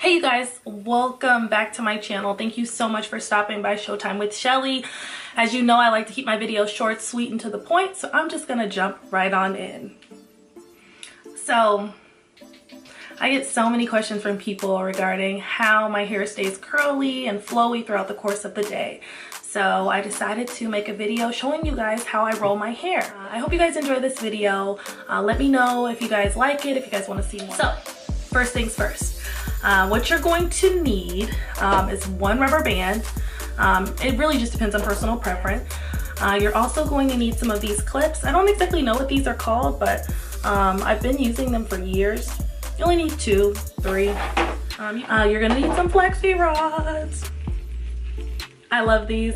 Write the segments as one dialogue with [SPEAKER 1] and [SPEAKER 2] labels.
[SPEAKER 1] Hey you guys, welcome back to my channel. Thank you so much for stopping by Showtime with Shelly. As you know, I like to keep my videos short, sweet, and to the point, so I'm just gonna jump right on in. So I get so many questions from people regarding how my hair stays curly and flowy throughout the course of the day. So I decided to make a video showing you guys how I roll my hair. I hope you guys enjoy this video. Let me know if you guys like it, if you guys want to see more. So first things first. What you're going to need is one rubber band. It really just depends on personal preference. You're also going to need some of these clips. I don't exactly know what these are called, but I've been using them for years. You only need 2, 3. You're gonna need some flexi rods. I love these.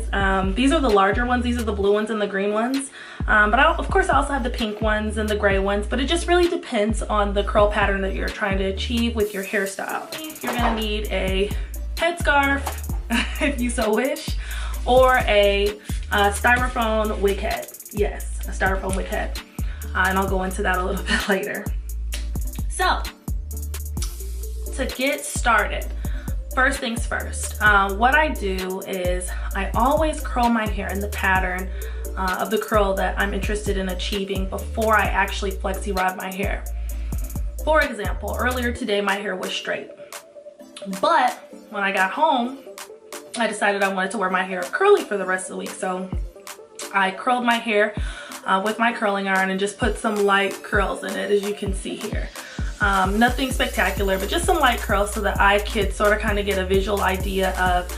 [SPEAKER 1] These are the larger ones. These are the blue ones and the green ones. But of course I also have the pink ones and the gray ones, but it just really depends on the curl pattern that you're trying to achieve with your hairstyle. You're gonna need a headscarf, if you so wish, or a styrofoam wig head. Yes, a styrofoam wig head. And I'll go into that a little bit later. So, to get started, first things first, what I do is I always curl my hair in the pattern of the curl that I'm interested in achieving before I actually flexi rod my hair. For example, earlier today my hair was straight, but when I got home I decided I wanted to wear my hair curly for the rest of the week, so I curled my hair with my curling iron and just put some light curls in it, as you can see here. Nothing spectacular, but just some light curls so that I could sort of kind of get a visual idea of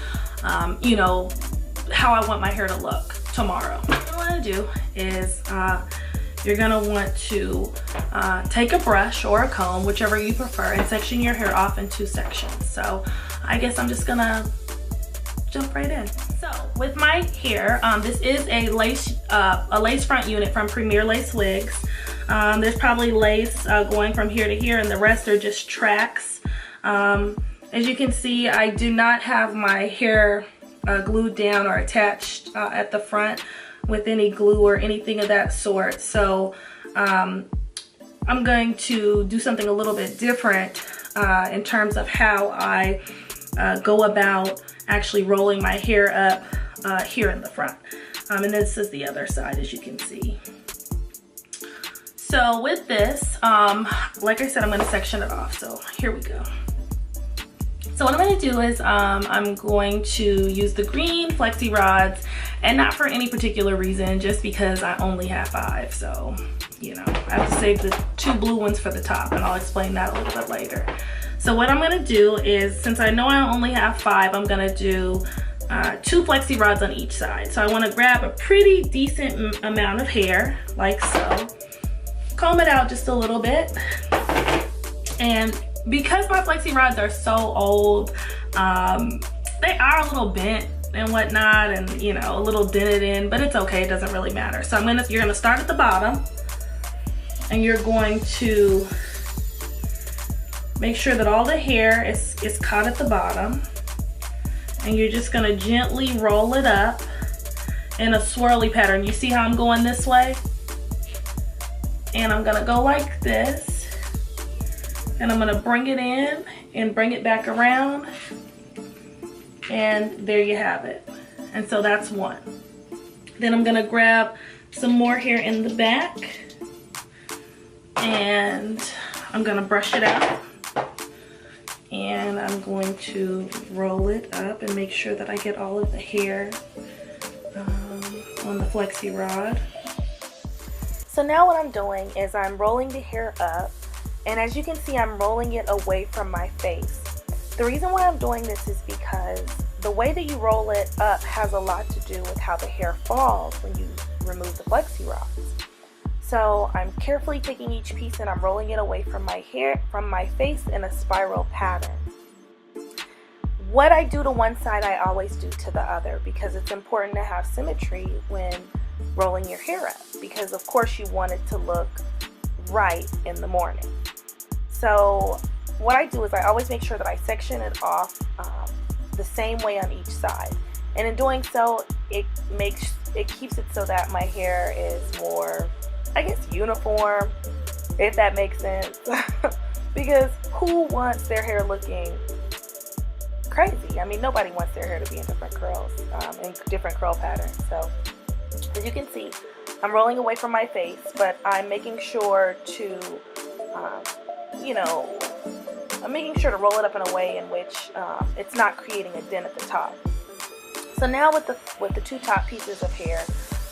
[SPEAKER 1] you know, how I want my hair to look tomorrow. What I want to do is you're gonna want to take a brush or a comb, whichever you prefer, and section your hair off in 2 sections. So I guess I'm just gonna jump right in. So with my hair, this is a lace front unit from Premier Lace Wigs. There's probably lace going from here to here, and the rest are just tracks. As you can see, I do not have my hair glued down or attached at the front with any glue or anything of that sort. So I'm going to do something a little bit different in terms of how I go about actually rolling my hair up here in the front. And this is the other side, as you can see. So with this, like I said, I'm going to section it off. So here we go. So what I'm going to do is I'm going to use the green flexi rods, and not for any particular reason, just because I only have 5. So, you know, I have to save the 2 blue ones for the top, and I'll explain that a little bit later. So what I'm going to do is, since I know I only have 5, I'm going to do 2 flexi rods on each side. So I want to grab a pretty decent amount of hair, like so, comb it out just a little bit, and because my flexi rods are so old, they are a little bent and whatnot, and you know, a little dented in, but it's okay, it doesn't really matter. So you're gonna start at the bottom, and you're going to make sure that all the hair is caught at the bottom, and you're just gonna gently roll it up in a swirly pattern. You see how I'm going this way? And I'm gonna go like this, and I'm gonna bring it in and bring it back around, and there you have it. And so that's one. Then I'm gonna grab some more hair in the back, and I'm gonna brush it out, and I'm going to roll it up and make sure that I get all of the hair on the flexi rod. So now what I'm doing is I'm rolling the hair up, and as you can see, I'm rolling it away from my face. The reason why I'm doing this is because the way that you roll it up has a lot to do with how the hair falls when you remove the flexi rods. So I'm carefully taking each piece and I'm rolling it away from my hair, from my face, in a spiral pattern. What I do to one side, I always do to the other, because it's important to have symmetry when rolling your hair up, because of course you want it to look right in the morning. So what I do is I always make sure that I section it off the same way on each side, and in doing so it keeps it so that my hair is more, I guess, uniform, if that makes sense. Because who wants their hair looking crazy. I mean, nobody wants their hair to be in different curls and different curl patterns. So as you can see, I'm rolling away from my face, but I'm making sure to, you know, I'm making sure to roll it up in a way in which it's not creating a dent at the top. So now with the two top pieces of hair,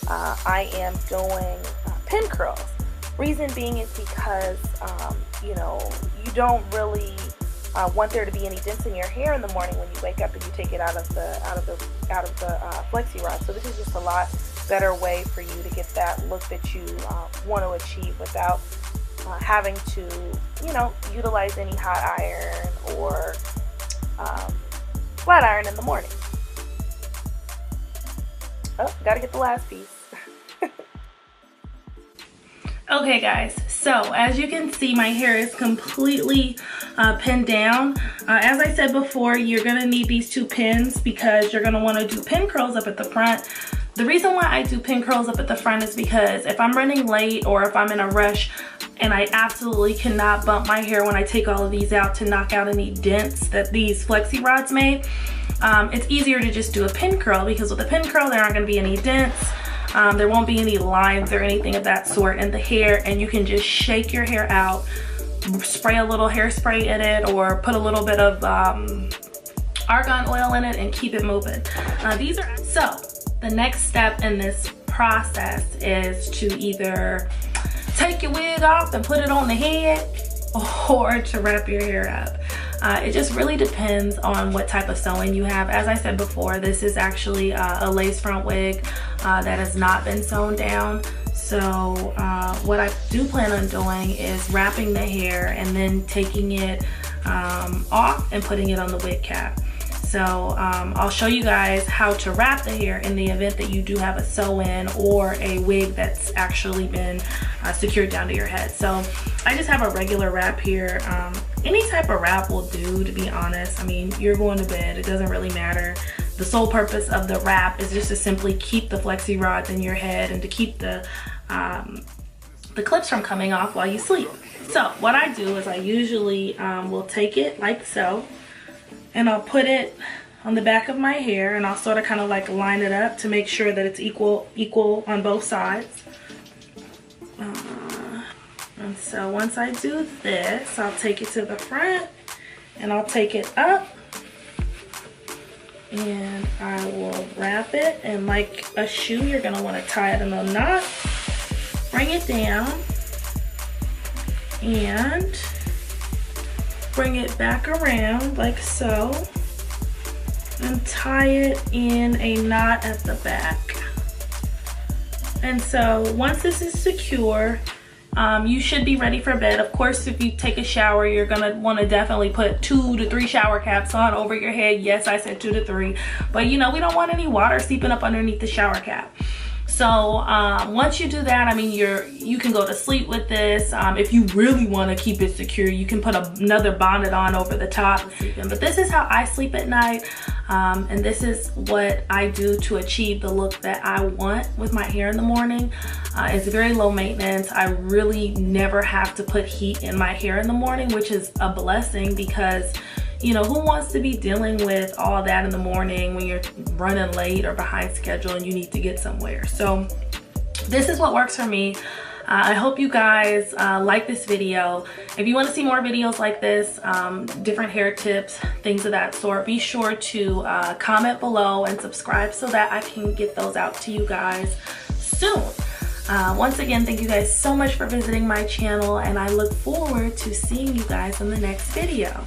[SPEAKER 1] I am doing pin curls. Reason being is because you know, you don't really want there to be any dents in your hair in the morning when you wake up and you take it out of the flexi rod. So this is just a lot better way for you to get that look that you want to achieve without having to, you know, utilize any hot iron or flat iron in the morning. Oh, gotta get the last piece. Okay guys, so as you can see, my hair is completely pinned down. As I said before, you're gonna need these two pins because you're gonna wanna do pin curls up at the front. The reason why I do pin curls up at the front is because if I'm running late or if I'm in a rush and I absolutely cannot bump my hair when I take all of these out to knock out any dents that these flexi rods made, it's easier to just do a pin curl, because with a pin curl there aren't going to be any dents, there won't be any lines or anything of that sort in the hair, and you can just shake your hair out, spray a little hairspray in it, or put a little bit of argan oil in it and keep it moving. So the next step in this process is to either take your wig off and put it on the head, or to wrap your hair up. It just really depends on what type of sewing you have. As I said before, this is actually a lace front wig that has not been sewn down. So what I do plan on doing is wrapping the hair and then taking it off and putting it on the wig cap. So I'll show you guys how to wrap the hair in the event that you do have a sew-in or a wig that's actually been secured down to your head. So I just have a regular wrap here. Any type of wrap will do, to be honest. I mean, you're going to bed, it doesn't really matter. The sole purpose of the wrap is just to simply keep the flexi rods in your head and to keep the clips from coming off while you sleep. So what I do is I usually will take it like so, and I'll put it on the back of my hair, and I'll sort of kind of like line it up to make sure that it's equal on both sides. And so once I do this, I'll take it to the front and I'll take it up, and I will wrap it, and like a shoe, you're gonna want to tie it in a knot, bring it down, and bring it back around like so, and tie it in a knot at the back. And so once this is secure, you should be ready for bed. Of course, if you take a shower, you're gonna want to definitely put 2 to 3 shower caps on over your head. Yes, I said 2 to 3, but you know, we don't want any water seeping up underneath the shower cap. So once you do that, I mean, you can go to sleep with this. If you really want to keep it secure, you can put another bonnet on over the top. But this is how I sleep at night, and this is what I do to achieve the look that I want with my hair in the morning. It's very low maintenance. I really never have to put heat in my hair in the morning, which is a blessing, because you know, who wants to be dealing with all that in the morning when you're running late or behind schedule and you need to get somewhere? So this is what works for me. I hope you guys like this video. If you want to see more videos like this, different hair tips, things of that sort, be sure to comment below and subscribe so that I can get those out to you guys soon. Once again, thank you guys so much for visiting my channel, and I look forward to seeing you guys in the next video.